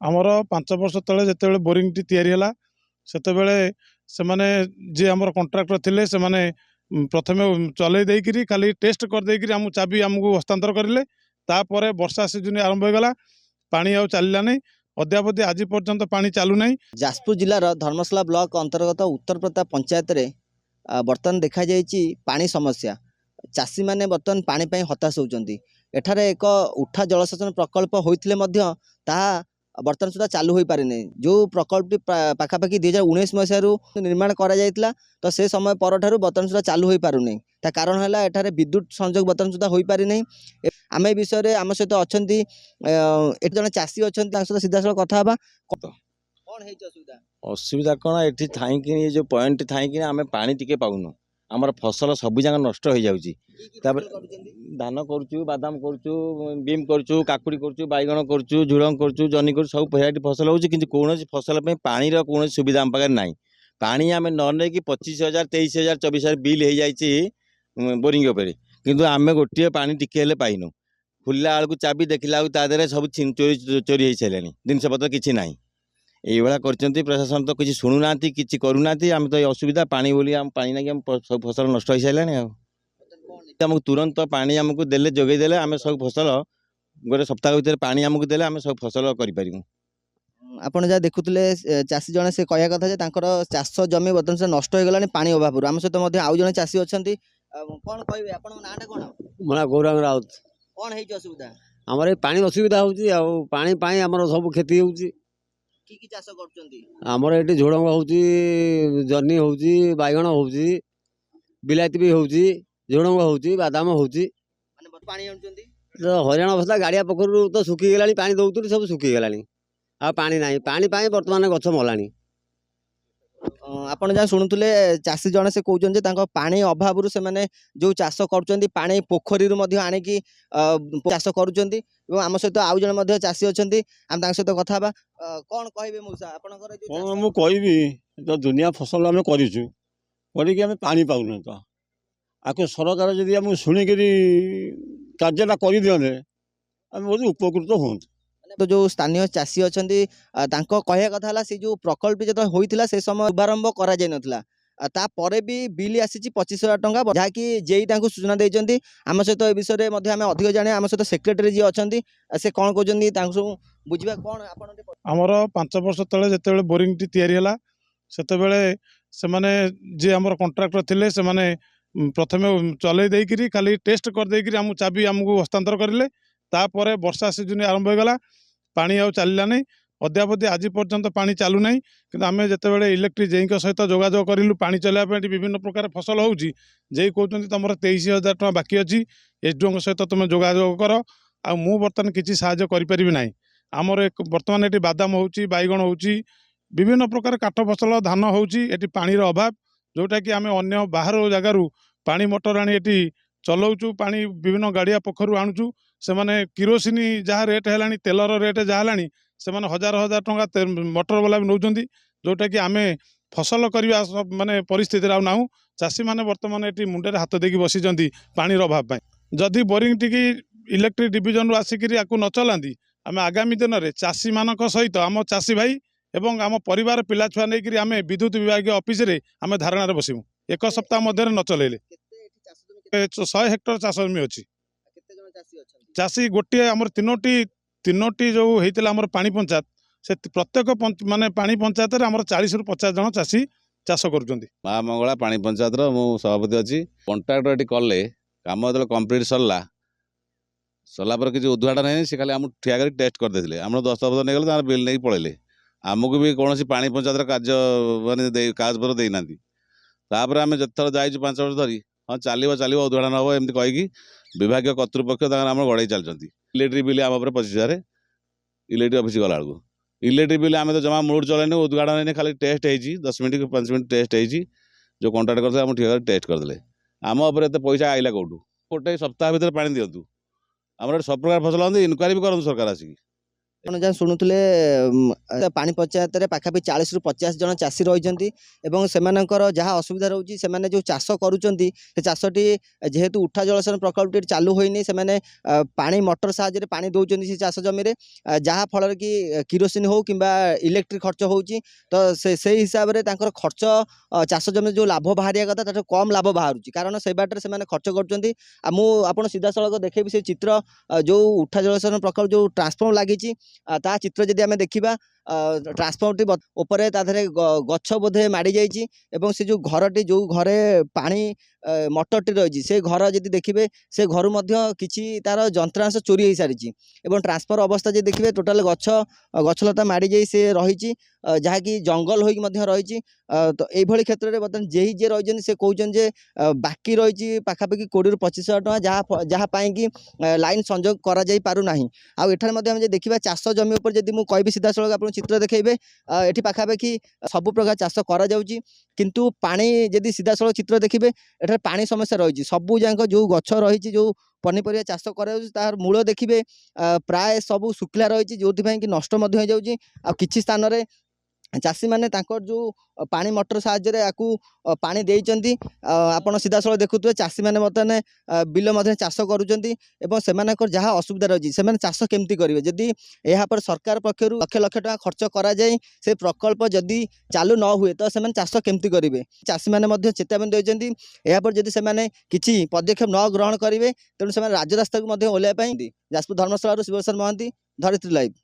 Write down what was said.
आमर 5 वर्ष तले जिते बोरिंग टी तैयारी है सेतेबेले सेमाने जे आमर कंट्राक्टर थिले सेमाने प्रथमे चलै देकरी खाली टेस्ट कर देकरी आम चाबी आमको हस्तांतर करें तापर वर्षा सीजन आरंभ होगला पानी आउ चलला नहीं अद्यावधि आज पर्यंत पानी चलू नहीं। जाजपुर जिलार धर्मशाला ब्लॉक अंतर्गत उत्तर प्रताप पंचायत रे बर्तमान देखा जाइए पानी समस्या चाषी मैंने बर्तमान पानी पाई हताश होती एठारे एक उठा जलसेचन प्रकल्प होते बर्तमान सुधा चालू हो पारे नहीं जो प्रकल्पटी पाखापाखि 2019 मसीह निर्माण करा जायतिला तो से समय पर बर्तमान सुधा चालू हो पारु नहीं ता कारण है एठारे विद्युत संयोग बर्तमान सुधा हो पारि नहीं। आम ए विषय आम सहित अच्छा जन चाषी अच्छा सहित सीधा साल कथा असुविधा कौन ये थी जो पॉइंट थी आम पा टे पाऊनु आमर फसल सब जगह नष्ट हो जाऊँगी धान करुचु बादाम करुचु बीम करुचु काकुड़ी करुचु बैगण करुचु झुड़ंग करुचु जनी कर सब भेराइटी फसल होची किंतु कौन फसल पानी कौन सुविधा आम पाखे ना पानी आम न नहीं कि 25,000 23,000 24,000 बिल हो जाए बोरिंग उपर किंतु आम गोटे पानी टिके पाइनु खुला बेलू चाबी देखला बेलू सब चोरी हो सारे जिनपतर किसी ना ये प्रशासन तो किसी शुणुना कि करूना आम तो असुविधा पानी बोली पानी ना कि सब फसल नष्ट हो सारे आमको तुरंत पानी आमको देले जोगे देले आम सब फसल गोटे सप्ताह भर पानी आमको देले आम सब फसल करूँ। आपण जहाँ देखुले चाषी जने से कहया कथा चाष जमी बर्तमान नष्ट हो गलानी पानी अभाव आम सहित आउ जने चाषी अच्छा कौन कहे आप नाटा कौन मोना गौरांग राउत कौन है असुविधा आमर पानी असुविधा होनी आमर सब खेती होची की चाष करछंती आमर एटी झुड़ंग होची जर्नी होची बैगण होची बिलाती भी होची झुड़ंग होची बादाम होची माने पानी आनुचंती तो हरियाणा अवस्था गाड़िया पोखर तो सुखी गलानी पानी दउतुनी सब सुखी गलानी आ पानी नाही पानी पाई वर्तमान गछ मलानी। आपण जहाँ शुणुले चाषी जने से कहते पानी अभाव से मैंने जो चाष कर पानी पोखरी आणिकी चाष करुँच आम सहित आउ जन चाषी अच्छा आम सहित कथा कौन कहे मौसा आप कह दुनिया फसल आम कर पानी पाऊन तो आपको सरकार जदि आम शुणिक कार्यटा कर दिए आम बहुत उपकृत हूँ। तो जो स्थानीय चाषी अच्छा कहया कथा से जो प्रकल्प जो होता से समय शुभारंभ करा जाय नथिला तापर भी बिल आसी 25,000 टंका जहाँकि जेई सूचना देते आम सहित ए विषय में अधिक जाने आम सहित सेक्रेटरी जी अच्छा से कौन कहते बुझा कौन आमर 5 वर्ष तले जिते बोरिंग टी तैयारी है सेतेबेले सेमाने जे आमर कंट्राक्टर थिले सेमाने प्रथमे चलै देकरी खाली टेस्ट कर देकरी आम चाबी आमको हस्तांतर करें तापर वर्षा सीजन आरंभ होगला पानी आउ चलला नहीं अद्यावधि आज पर्यंत पानी चलू नहीं कि आम जिते इलेक्ट्रिक जेई सहित जोगाजोग करूँ पानी चलाइबा विभिन्न प्रकार फसल होची जे कहते तुम 23,000 टका बाकी अच्छी एसडीओ सहित तुम जोगाजोग कर आ मु बर्तमान किसी साहाय्य करि ना आमर एक बर्तमान ये बादाम होची बैगण होची विभिन्न प्रकार काठ फसल धान होची एटी पानीर अभाव जोटा कि आम अन्य बाहर जगार पानी मोटर आनी एटी चलाऊचु पानी विभिन्न गाड़िया पोखर आणुचु से माने किरोसिनी जहाँ रेट है तेलर रेट जहाँ है से माने हजार हजार टंका मोटर वाला भी नौकरी जोटा कि आम फसल करवा माने परिस्थिति ना चाषी मैंने बर्तमान ये मुंडे हाथ देकी बसी पानी अभाव जदि बोरिंग टी इलेक्ट्रिक डिविजन आसिक न चलाती आम आगामी दिन में चाषी मान सहित आम चाषी भाई एवं आम परिवार पिला छुआ नहीं आम विद्युत विभाग ऑफिस रे आम धारणा बसमु एक सप्ताह मध्य न चलैले 100 हेक्टर चाष जमी अच्छी चाषी गोटे आमर तीनोटी जो होता आमर पानी पंचायत से प्रत्येक माने पानी पंचायत आमर 40 ରୁ 50 जन चाषी चाष कर माँ मंगला पानी पंचायत सभापति अच्छी कंट्राक्टर ये कले कम जो कम्प्लीट सरला पर किसी उद्घाटन है सी खाली आम ठिया कर टेस्ट करदे आम दस्तखत नहीं गले बिल नहीं पड़े आमको भी कौन पानी पंचायत कार्य मानते कागजपत्र देना तापर आम जिते जाइए 5 वर्ष धरी हाँ चलो चलो उद्घाटन हम एमती कहीकि विभाग कर्तृपक्ष आम गड़े चलती इलेक्ट्रिक बिल आम 25,000 इलेक्ट्रिक ऑफिस गला बेलू इलेक्ट्रिक बिल आम तो जमा मूड चलने उद्घाटन नहीं खाली टेस्ट हो 10 मिनट 5 मिनट टेस्ट हो जो कंट्राक्ट करते आम ठीक टेस्ट करदे आम उपर एत पैसा आइला कौटू गोटे सप्ताह भितर पानी दिंतु आम सब प्रकार फसल होती इनक्वारी भी करूँ सरकार आसिक ଆପଣ ଯାହା ଶୁଣୁଥିଲେ ପାଣି ପଞ୍ଚାୟତରେ ପାଖାପାଖି 40 ରୁ 50 ଜଣ ଚାଷୀ ରହିଛନ୍ତି ଏବଂ ସେମାନଙ୍କର ଯାହା ଅସୁବିଧା ରହୁଛି ସେମାନେ ଯେଉଁ ଚାଷ କରୁଛନ୍ତି ସେ ଚାଷଟି ଯେହେତୁ ଉଠା ଜଳସେଚନ ପ୍ରକଳ୍ପଟି ଚାଲୁ ହୋଇନି ସେମାନେ ପାଣି ମଟର ସାହାଯ୍ୟରେ ପାଣି ଦେଉଛନ୍ତି ସେ ଚାଷ ଜମିରେ ଯାହା ଫଳରେ କି କିରୋସିନ ହଉ କିମ୍ବା ଇଲେକ୍ଟ୍ରିକ୍ ଖର୍ଚ୍ଚ ହେଉଛି ତ ସେଇ ହିସାବରେ ତାଙ୍କର ଖର୍ଚ୍ଚ ଚାଷ ଜମିରେ ଯେଉଁ ଲାଭ ବାହାରିବା କଥା ତାଠୁ କମ୍ ଲାଭ ବାହାରୁଛି କାରଣ ସେ ବାଟରେ ସେମାନେ ଖର୍ଚ୍ଚ କରୁଛନ୍ତି। ଆଉ ମୁଁ ଆପଣ ସିଧାସଳଖ ଦେଖେଇବି ସେ ଚିତ୍ର ଯେଉଁ ଉଠା ଜଳସେଚନ ପ୍ରକଳ୍ପ ଯେଉଁ ଟ୍ରାନ୍ସଫର୍ମର ଲାଗିଛି ତା ଚିତ୍ର ଯଦି ଆମେ ଦେଖିବା ଟ୍ରାନ୍ସଫର୍ମରଟି ଉପରେ ତା ଦେହରେ ଗଛ ବୋଧେ ମାଡ଼ି ଯାଇଛି ଏବଂ ସେ ଯେଉଁ ଘରଟି ଯେଉଁ ଘରେ ପାଣି ମଟରଟି ରହିଛି ସେ ଘର ଯଦି ଦେଖିବେ ସେ ଘରୁ ମଧ୍ୟ କିଛି ତାର ଯନ୍ତ୍ରାଂଶ ଚୋରି ହୋଇସାରିଛି ଏବଂ ଟ୍ରାନ୍ସଫର ଅବସ୍ଥା ଯଦି ଦେଖିବେ ଟୋଟାଲ ଗଛଲତା ମାଡ଼ି ଯାଇ ସେ ରହିଛି ଯାହାକି ଜଙ୍ଗଲ ହୋଇକି ମଧ୍ୟ ରହିଛି। ତ এইଭଳି କ୍ଷେତ୍ରରେ ବର୍ତ୍ତମାନ ଯିଏ ରହିଛନ୍ତି ସେ କହୁଛନ୍ତି ଯେ ବାକି ରହିଛି ପାଖାପାଖି 20 ରୁ 25,000 ଟଙ୍କା ଯାହା ପାଇଁକି ଲାଇନ୍ ସଂଯୋଗ କରାଯାଇ ପାରୁନାହିଁ। ଆଉ ଏଠାରେ ମଧ୍ୟ ଆମେ ଯଦି ଦେଖିବା ଚାଷ ଜମି ଉପରେ ଯଦି ମୁଁ କହିବି ସିଧାସଳଖ ଆପଣ ଚିତ୍ର ଦେଖେଇବେ ଏଠି ପାଖାପାଖି ସବୁ ପ୍ରକାର ଚାଷ କରାଯାଉଛି କିନ୍ତୁ ପାଣି ଯଦି ସିଧାସଳଖ ଚିତ୍ର ଦେଖିବେ ଏଠାରେ ପାଣି ସମସ୍ୟା ରହିଛି ସବୁ ଯାକ ଯେଉଁ ଗଛ ରହିଛି ଯେଉଁ ପନିପରିବା ଚାଷ କରାଯାଉଛି ତାର ମୂଳ ଦେଖିବେ ପ୍ରାୟ ସବୁ ଶୁଖିଲା ରହିଛି ଯେଉଁଥିପାଇଁ କି ନଷ୍ଟ ମଧ୍ୟ ହୋଇଯାଉଛି ଆଉ କିଛି ସ୍ଥାନରେ ଚାଷୀମାନେ ତାଙ୍କର ଯେଉଁ ପାଣି ମଟର ସାହାଯ୍ୟରେ ୟାକୁ ପାଣି ଦେଇଛନ୍ତି ଆପଣ ସିଧାସଳଖ ଦେଖୁଥିବେ ଚାଷୀମାନେ ବର୍ତ୍ତମାନ ବିଲ ମଧ୍ୟରେ ଚାଷ କରୁଛନ୍ତି ଏବଂ ସେମାନଙ୍କର ଯାହା ଅସୁବିଧା ରହିଛି ସେମାନେ ଚାଷ କେମିତି କରିବେ ଯଦି ଏହା ପରେ ସରକାର ପକ୍ଷରୁ ଲକ୍ଷ ଲକ୍ଷ ଟଙ୍କା ଖର୍ଚ୍ଚ କରାଯାଇ ସେ ପ୍ରକଳ୍ପ ଯଦି ଚାଲୁ ନ ହୁଏ ତ ସେମାନେ ଚାଷ କେମିତି କରିବେ ଚାଷୀମାନେ ମଧ୍ୟ ଚେତାବନୀ ଦେଇଛନ୍ତି ଏହାପରେ ଯଦି ସେମାନେ କିଛି ପଦକ୍ଷେପ ନ ଗ୍ରହଣ କରିବେ ତେଣୁ ସେମାନେ ରାଜରାସ୍ତାକୁ ମଧ୍ୟ ଓହ୍ଲାଇବା ପାଇଁ ଯାଜପୁର ଧର୍ମଶାଳାରୁ ଶିବଶରଣ ମହାନ୍ତି ଧରିତ୍ରୀ ଲାଇଭ୍।